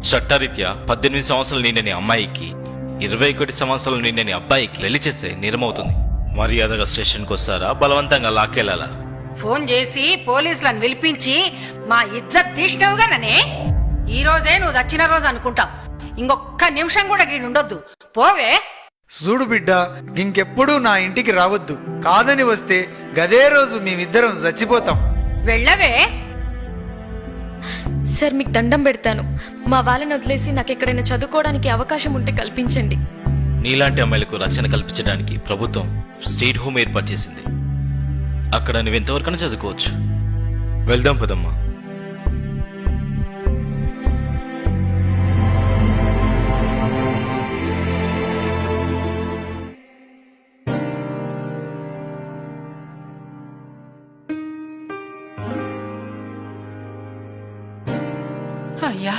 చట్టరీత్యా 18 సంవత్సరాలు నిండని అమ్మాయికి 21 సంవత్సరాలు నిండని అబ్బాయికి పెళ్లి చేస్తే నేరమవుతుంది. మర్యాదగా స్టేషన్కి వస్తారా, బలవంతంగా లాక్కెళ్ళాలా? ఫోన్ చేసి పోలీసులను పిలిపించి మా ఇజ్జత్ తీసినవుగా ననే. ఈ రోజే నువ్వు చచ్చిన రోజు అనుకుంటాం. ఇంకొక్క నిమిషం కూడా గీడుండొద్దు. పోవే. చూడు బిడ్డ, ఇంకెప్పుడు నా ఇంటికి రావద్దు. కాదని వస్తే గదే రోజు మేమిద్దరం చచ్చిపోతాం. వెళ్ళవే. సార్, మీకు దండం పెడతాను. మా వాళ్ళని వదిలేసి నాకు ఎక్కడైనా చదువుకోవడానికి అవకాశం ఉంటే కల్పించండి. నీలాంటి అమ్మాయిలకు రక్షణ కల్పించడానికి ప్రభుత్వం స్టేట్ హోమ్ ఏర్పాటు చేసింది. అక్కడ నువ్వు ఎంతవరకైనా చదువుకోవచ్చు. వెళ్దాం పదమ్మా. అయ్యా